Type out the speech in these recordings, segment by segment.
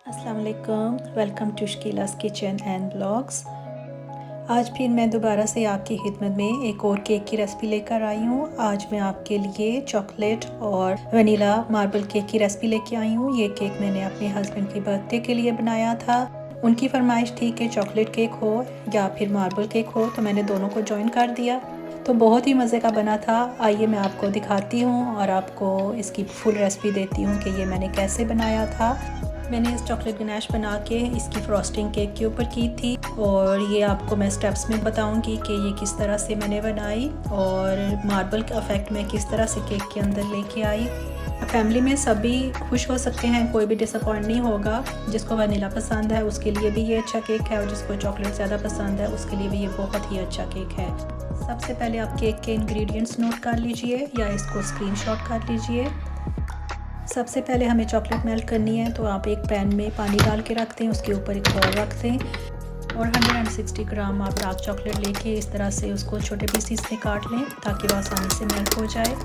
अस्सलाम वालेकुम, welcome to Shakeela's kitchen and blogs. आज फिर मैं दोबारा से आपकी खिदमत में एक और केक की रेसिपी लेकर आई हूँ। आज मैं आपके लिए चॉकलेट और वनीला मार्बल केक की रेसिपी लेके आई हूँ। ये केक मैंने अपने हस्बैंड की बर्थडे के लिए बनाया था। उनकी फरमाइश थी कि चॉकलेट केक हो या फिर मार्बल केक हो, तो मैंने दोनों को जॉइन कर दिया। तो बहुत ही मज़े का बना था। आइए मैं आपको दिखाती हूँ और आपको इसकी फुल रेसिपी देती हूँ कि ये मैंने कैसे बनाया था। मैंने इस चॉकलेट गनाश बना के इसकी फ्रॉस्टिंग केक के ऊपर की थी और ये आपको मैं स्टेप्स में बताऊंगी कि ये किस तरह से मैंने बनाई और मार्बल का इफ़ेक्ट मैं किस तरह से केक के अंदर लेके आई। फैमिली में सभी खुश हो सकते हैं, कोई भी डिसअपॉइंट नहीं होगा। जिसको वनीला पसंद है उसके लिए भी ये अच्छा केक है और जिसको चॉकलेट ज़्यादा पसंद है उसके लिए भी ये बहुत ही अच्छा केक है। सबसे पहले आप केक के इंग्रेडिएंट्स नोट कर लीजिए या इसको स्क्रीनशॉट कर लीजिए। सबसे पहले हमें चॉकलेट मेल्ट करनी है, तो आप एक पैन में पानी डाल के रख दें, उसके ऊपर एक बॉल रख दें और 160 ग्राम आप डार्क चॉकलेट लेके इस तरह से उसको छोटे पीसीस में काट लें ताकि वह आसानी से मेल्ट हो जाए।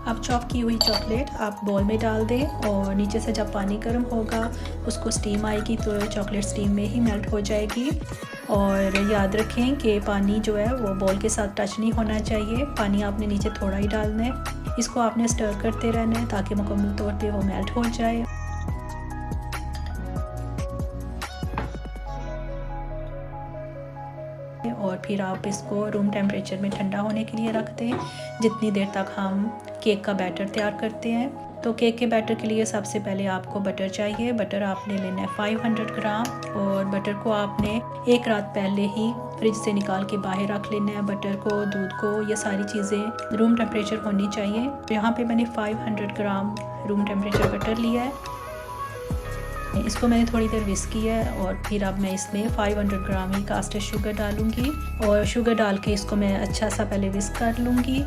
अब चॉप की हुई चॉकलेट आप बॉल में डाल दें और नीचे से जब पानी गर्म होगा उसको स्टीम आएगी तो चॉकलेट स्टीम में ही मेल्ट हो जाएगी। और याद रखें कि पानी जो है वो बॉल के साथ टच नहीं होना चाहिए, पानी आपने नीचे थोड़ा ही डालना है। इसको आपने स्टर करते रहना है ताकि मुकम्मल तौर पे वो मेल्ट हो जाए। और फिर आप इसको रूम टेम्परेचर में ठंडा होने के लिए रख दें जितनी देर तक हम केक का बैटर तैयार करते हैं। तो केक के बैटर के लिए सबसे पहले आपको बटर चाहिए। बटर आपने लेना है 500 ग्राम और बटर को आपने एक रात पहले ही फ्रिज से निकाल के बाहर रख लेना है। बटर को, दूध को, ये सारी चीज़ें रूम टेम्परेचर होनी चाहिए। यहाँ पे मैंने 500 ग्राम रूम टेम्परेचर बटर लिया है। इसको मैंने थोड़ी देर विस्क किया है और फिर अब मैं इसमें 500 ग्राम ही कास्टर शुगर डालूंगी और शुगर डाल के इसको मैं अच्छा सा पहले विस्क कर लूँगी।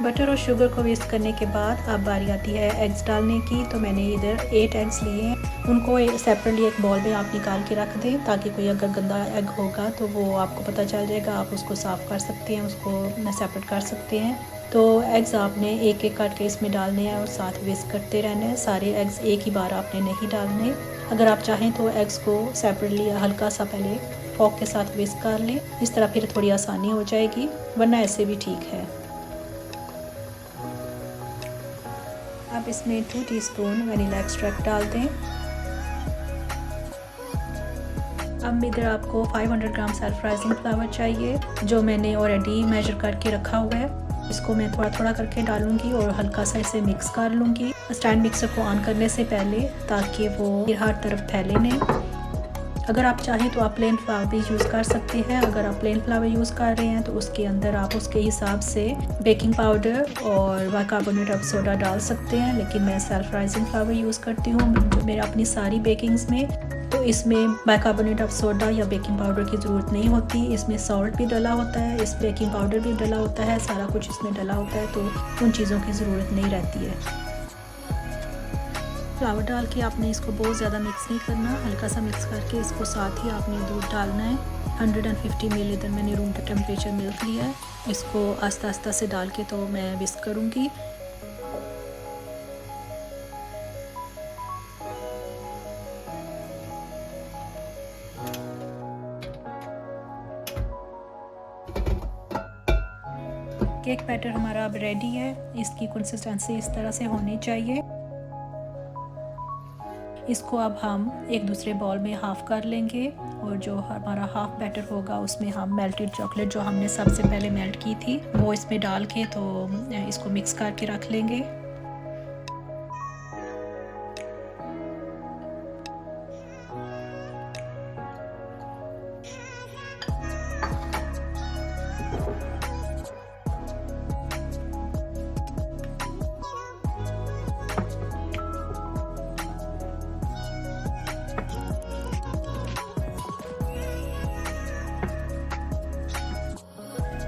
बटर और शुगर को विस्क करने के बाद अब बारी आती है एग्स डालने की। तो मैंने इधर 8 एग्स लिए हैं, उनको सेपरेटली एक बॉल में आप निकाल के रख दें ताकि कोई अगर गंदा एग होगा तो वो आपको पता चल जाएगा, आप उसको साफ़ कर सकते हैं, उसको सेपरेट कर सकते हैं। तो एग्स आपने एक एक काट के इसमें डालने हैं और साथ विस्क करते रहना है। सारे एग्स एक ही बार आपने नहीं डालने। अगर आप चाहें तो एग्स को सेपरेटली हल्का सा पहले फॉक के साथ विस्क कर लें, इस तरह फिर थोड़ी आसानी हो जाएगी, वरना ऐसे भी ठीक है। अब इसमें 2 टीस्पून वनीला एक्सट्रैक्ट डाल दें। अब इधर आपको 500 ग्राम सेल्फ राइजिंग फ्लावर चाहिए जो मैंने ऑलरेडी मेजर करके रखा हुआ है। इसको मैं थोड़ा थोड़ा करके डालूंगी और हल्का सा इसे मिक्स कर लूँगी स्टैंड मिक्सर को ऑन करने से पहले, ताकि वो हर तरफ फैले नहीं। अगर आप चाहें तो आप प्लेन फ्लावर भी यूज़ कर सकते हैं। अगर आप प्लेन फ्लावर यूज़ कर रहे हैं तो उसके अंदर आप उसके हिसाब से बेकिंग पाउडर और बाइकार्बोनेट ऑफ सोडा डाल सकते हैं, लेकिन मैं सेल्फ राइजिंग फ्लावर यूज़ करती हूँ जो मेरे अपनी सारी बेकिंग्स में। तो इसमें बाइकार्बोनेट ऑफ सोडा या बेकिंग पाउडर की ज़रूरत नहीं होती। इसमें सॉल्ट भी डला होता है, इस बेकिंग पाउडर भी डला होता है, सारा कुछ इसमें डला होता है, तो उन चीज़ों की ज़रूरत नहीं रहती है। फ्लावर डाल के आपने इसको बहुत ज़्यादा मिक्स नहीं करना, हल्का सा मिक्स करके इसको साथ ही आपने दूध डालना है। 150 ml इधर मैंने रूम टेम्परेचर मिल्क लिया है। इसको आस्ता आस्ता से डाल के तो मैं विस्क करूँगी। केक बैटर हमारा अब रेडी है। इसकी कंसिस्टेंसी इस तरह से होनी चाहिए। इसको अब हम एक दूसरे बॉल में हाफ़ कर लेंगे और जो हमारा हाफ़ बैटर होगा उसमें हम मेल्टेड चॉकलेट जो हमने सबसे पहले मेल्ट की थी वो इसमें डाल के तो इसको मिक्स करके रख लेंगे।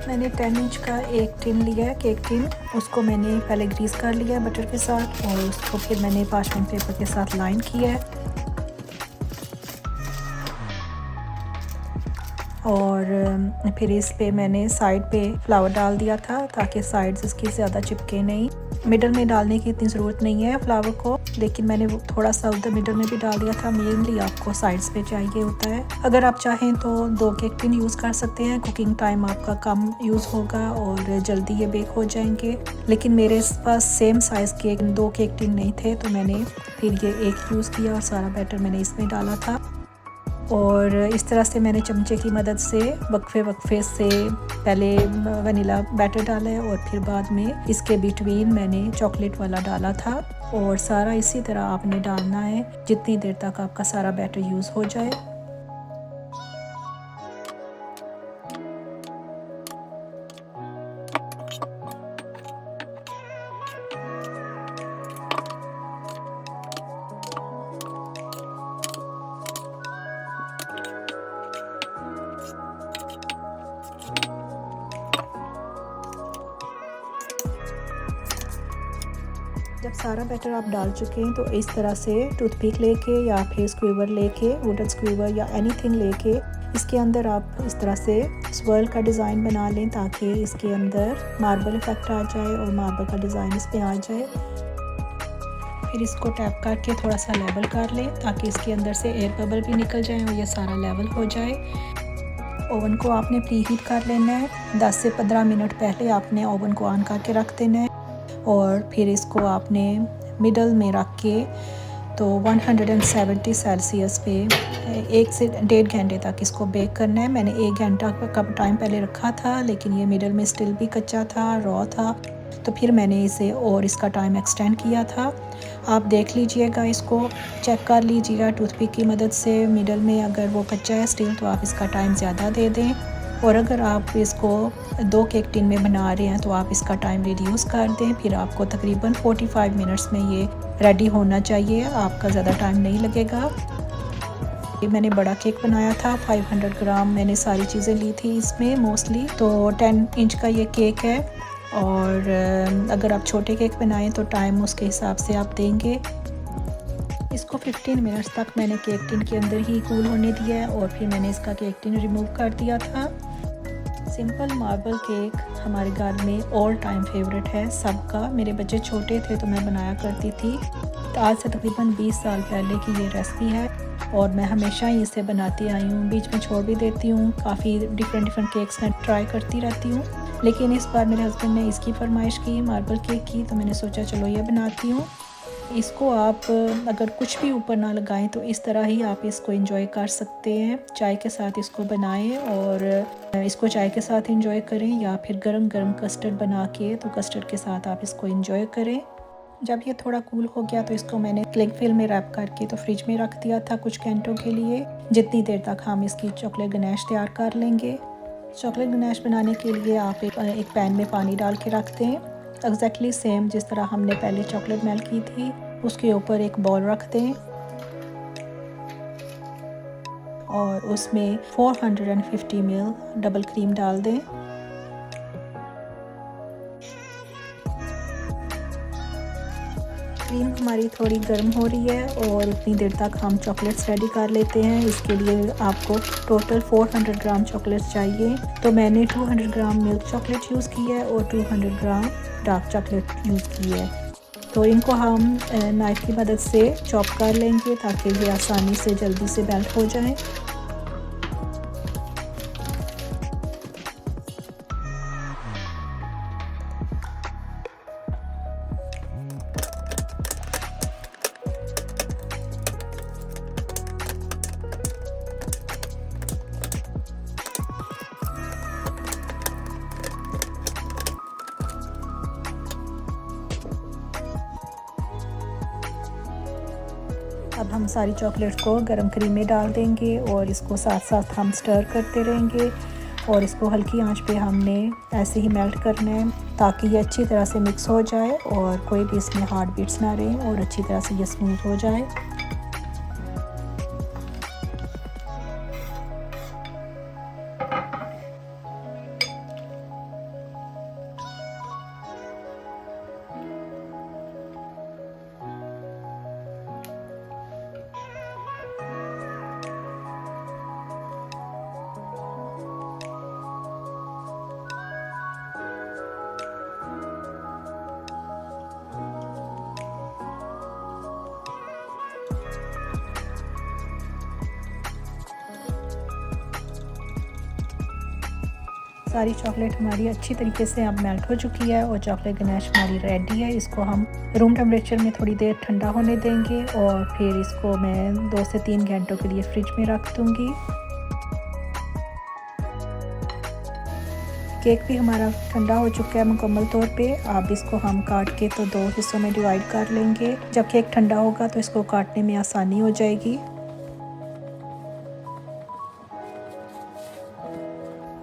मैंने 10 इंच का एक टिन लिया है, केक टिन। उसको मैंने पहले ग्रीस कर लिया बटर के साथ और उसको फिर मैंने पार्चमेंट पेपर के साथ लाइन किया है। और फिर इस पे मैंने साइड पे फ्लावर डाल दिया था ताकि साइड्स इसकी ज़्यादा चिपके नहीं। मिडल में डालने की इतनी ज़रूरत नहीं है फ्लावर को, लेकिन मैंने वो थोड़ा सा उधर मिडल में भी डाल दिया था। मेनली आपको साइड्स पे चाहिए होता है। अगर आप चाहें तो 2 केक टिन यूज़ कर सकते हैं, कुकिंग टाइम आपका कम यूज़ होगा और जल्दी ये बेक हो जाएंगे। लेकिन मेरे पास सेम साइज़ के 2 केक टिन नहीं थे, तो मैंने फिर ये एक यूज़ किया और सारा बैटर मैंने इसमें डाला था। और इस तरह से मैंने चमचे की मदद से वक्फे से पहले वनीला बैटर डाला है और फिर बाद में इसके बिटवीन मैंने चॉकलेट वाला डाला था। और सारा इसी तरह आपने डालना है जितनी देर तक आपका सारा बैटर यूज़ हो जाए। जब सारा बैटर आप डाल चुके हैं तो इस तरह से टूथपिक लेके या फिर स्क्वीवर लेके, वुडन स्क्वीवर या एनीथिंग लेके इसके अंदर आप इस तरह से स्वर्ल का डिज़ाइन बना लें ताकि इसके अंदर मार्बल इफेक्ट आ जाए और मार्बल का डिज़ाइन इस पे आ जाए। फिर इसको टैप करके थोड़ा सा लेवल कर लें ताकि इसके अंदर से एयर बबल भी निकल जाए और ये सारा लेवल हो जाए। ओवन को आपने प्री हीट कर लेना है। 10 से 15 मिनट पहले आपने ओवन को ऑन करके रख देना है और फिर इसको आपने मिडल में रख के तो 170 सेल्सियस पे 1 से 1.5 घंटे तक इसको बेक करना है। मैंने 1 घंटा का टाइम पहले रखा था, लेकिन ये मिडल में स्टिल भी कच्चा था, रॉ था, तो फिर मैंने इसे और इसका टाइम एक्सटेंड किया था। आप देख लीजिएगा, इसको चेक कर लीजिएगा टूथपिक की मदद से। मिडल में अगर वो कच्चा है स्टिल तो आप इसका टाइम ज़्यादा दे दें, और अगर आप इसको 2 केक टिन में बना रहे हैं तो आप इसका टाइम रिड्यूस कर दें। फिर आपको तकरीबन 45 मिनट्स में ये रेडी होना चाहिए, आपका ज़्यादा टाइम नहीं लगेगा। ये मैंने बड़ा केक बनाया था, 500 ग्राम मैंने सारी चीज़ें ली थी इसमें मोस्टली, तो 10 इंच का ये केक है। और अगर आप छोटे केक बनाएं तो टाइम उसके हिसाब से आप देंगे। इसको 15 मिनट्स तक मैंने केक टिन के अंदर ही कूल होने दिया है और फिर मैंने इसका केक टिन रिमूव कर दिया था। सिंपल मार्बल केक हमारे घर में ऑल टाइम फेवरेट है सबका। मेरे बच्चे छोटे थे तो मैं बनाया करती थी, तो आज से तकरीबन 20 साल पहले की ये रेसिपी है और मैं हमेशा ही इसे बनाती आई हूँ। बीच में छोड़ भी देती हूँ, काफ़ी डिफरेंट केक्स मैं ट्राई करती रहती हूँ, लेकिन इस बार मेरे हस्बैंड ने इसकी फरमाइश की मार्बल केक की, तो मैंने सोचा चलो ये बनाती हूँ। इसको आप अगर कुछ भी ऊपर ना लगाएं तो इस तरह ही आप इसको एंजॉय कर सकते हैं। चाय के साथ इसको बनाएं और इसको चाय के साथ एंजॉय करें, या फिर गरम गरम कस्टर्ड बना के तो कस्टर्ड के साथ आप इसको एंजॉय करें। जब ये थोड़ा कूल हो गया तो इसको मैंने क्लिंग फिल्म में रैप करके तो फ्रिज में रख दिया था कुछ घंटों के लिए, जितनी देर तक हम इसकी चॉकलेट गनैश तैयार कर लेंगे। चॉकलेट गनैश बनाने के लिए आप एक पैन में पानी डाल के रख दें, एग्जैक्टली सेम जिस तरह हमने पहले चॉकलेट मेल्ट की थी। उसके ऊपर एक बॉल रख दें और उसमें 450 ml डबल क्रीम डाल दें। क्रीम हमारी थोड़ी गर्म हो रही है और उतनी देर तक हम चॉकलेट्स रेडी कर लेते हैं। इसके लिए आपको टोटल 400 ग्राम चॉकलेट्स चाहिए, तो मैंने 200 ग्राम मिल्क चॉकलेट यूज़ की है और 200 ग्राम डार्क चॉकलेट यूज़ की है। तो इनको हम नाइफ़ की मदद से चॉप कर लेंगे ताकि ये आसानी से जल्दी से मेल्ट हो जाए। अब हम सारी चॉकलेट्स को गरम क्रीम में डाल देंगे और इसको साथ साथ हम स्टर करते रहेंगे और इसको हल्की आंच पे हमने ऐसे ही मेल्ट करना है ताकि ये अच्छी तरह से मिक्स हो जाए और कोई भी इसमें हार्ड बीट्स ना रहें और अच्छी तरह से ये स्मूथ हो जाए। सारी चॉकलेट हमारी अच्छी तरीके से अब मेल्ट हो चुकी है और चॉकलेट गनाश हमारी रेडी है। इसको हम रूम टेम्परेचर में थोड़ी देर ठंडा होने देंगे और फिर इसको मैं 2 से 3 घंटों के लिए फ्रिज में रख दूँगी। केक भी हमारा ठंडा हो चुका है मुकम्मल तौर पे। अब इसको हम काट के तो 2 हिस्सों में डिवाइड कर लेंगे। जब केक ठंडा होगा तो इसको काटने में आसानी हो जाएगी।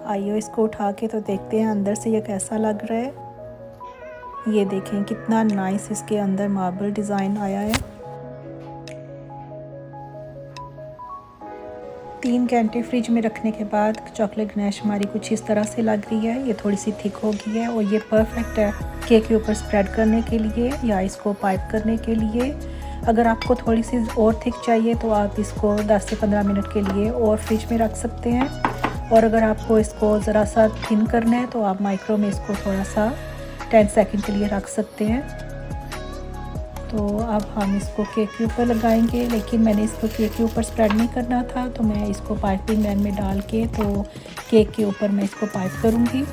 आइए इसको उठा के तो देखते हैं अंदर से ये कैसा लग रहा है। ये देखें कितना नाइस इसके अंदर मार्बल डिज़ाइन आया है। 3 घंटे फ्रिज में रखने के बाद चॉकलेट गनाश हमारी कुछ इस तरह से लग रही है। ये थोड़ी सी थिक हो गई है और ये परफेक्ट है केक के ऊपर स्प्रेड करने के लिए या इसको पाइप करने के लिए। अगर आपको थोड़ी सी और थिक चाहिए तो आप इसको 10 से 15 मिनट के लिए और फ्रिज में रख सकते हैं। और अगर आपको इसको ज़रा सा थिन करना है तो आप माइक्रो में इसको थोड़ा सा 10 सेकंड के लिए रख सकते हैं। तो अब हम इसको केक के ऊपर लगाएंगे, लेकिन मैंने इसको केक के ऊपर स्प्रेड नहीं करना था तो मैं इसको पाइपिंग बैग में डाल के तो केक के ऊपर मैं इसको पाइप करूँगी।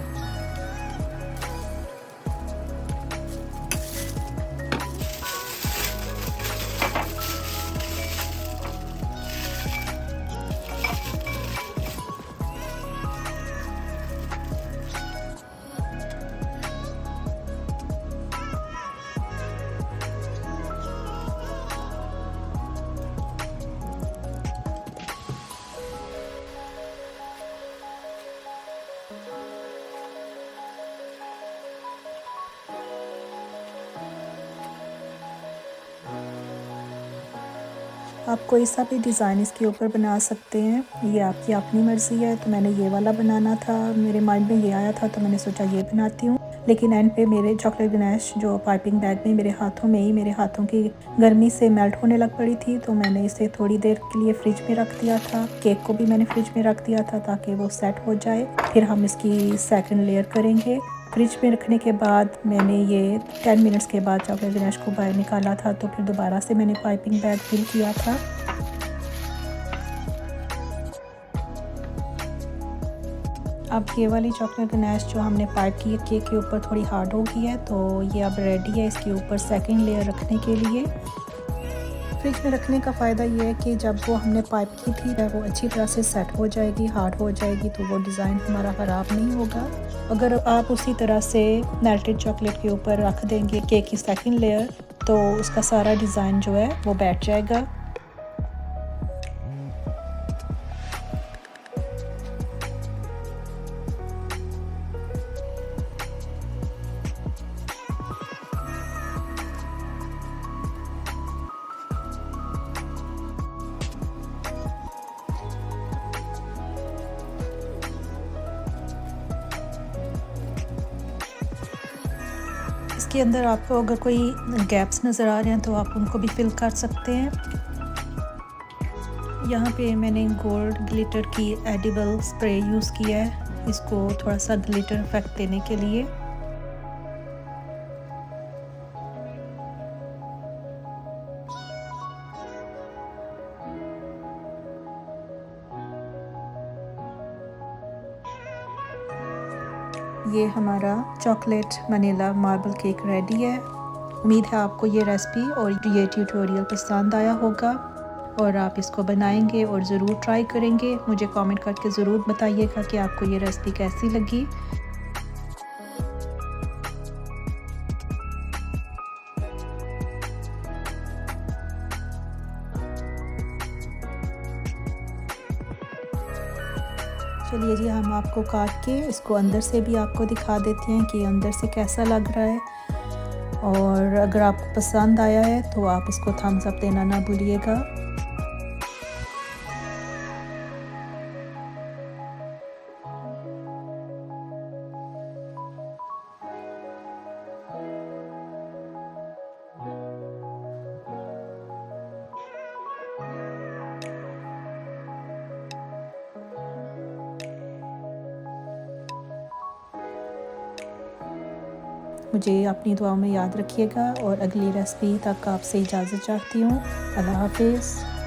आप कोई सा भी डिज़ाइन इसके ऊपर बना सकते हैं, ये आपकी अपनी मर्ज़ी है। तो मैंने ये वाला बनाना था, मेरे माइंड में ये आया था तो मैंने सोचा ये बनाती हूँ। लेकिन एंड पे मेरे चॉकलेट गनाश जो पाइपिंग बैग में मेरे हाथों की गर्मी से मेल्ट होने लग पड़ी थी, तो मैंने इसे थोड़ी देर के लिए फ्रिज में रख दिया था। केक को भी मैंने फ्रिज में रख दिया था ताकि वो सेट हो जाए। फिर हम इसकी सेकंड लेयर करेंगे। फ्रिज में रखने के बाद मैंने ये 10 मिनट्स के बाद चॉकलेट गनाश को बाहर निकाला था, तो फिर दोबारा से मैंने पाइपिंग बैग फिल किया था। अब ये वाली चॉकलेट गनाश जो हमने पाइप की है केक के ऊपर थोड़ी हार्ड हो गई है, तो ये अब रेडी है इसके ऊपर सेकंड लेयर रखने के लिए। फ्रिज में रखने का फ़ायदा ये है कि जब वो हमने पाइप की थी वो अच्छी तरह से सेट हो जाएगी, हार्ड हो जाएगी, तो वो डिज़ाइन हमारा ख़राब नहीं होगा। अगर आप उसी तरह से मेल्टेड चॉकलेट के ऊपर रख देंगे केक की सेकंड लेयर तो उसका सारा डिज़ाइन जो है वो बैठ जाएगा। इसके अंदर आपको अगर कोई गैप्स नज़र आ रहे हैं तो आप उनको भी फिल कर सकते हैं। यहाँ पे मैंने गोल्ड ग्लिटर की एडिबल स्प्रे यूज़ किया है, इसको थोड़ा सा ग्लिटर इफेक्ट देने के लिए। ये हमारा chocolate vanilla marble cake ready है। उम्मीद है आपको ये रेसिपी और ये ट्यूटोरियल पसंद आया होगा और आप इसको बनाएंगे और ज़रूर ट्राई करेंगे। मुझे कमेंट करके ज़रूर बताइएगा कि आपको ये रेसिपी कैसी लगी। चलिए जी, हम आपको काट के इसको अंदर से भी आपको दिखा देते हैं कि अंदर से कैसा लग रहा है। और अगर आपको पसंद आया है तो आप इसको थम्स अप देना ना भूलिएगा। मुझे अपनी दुआओं में याद रखिएगा और अगली रेसिपी तक आपसे इजाज़त चाहती हूँ। अल्लाह हाफ़िज़।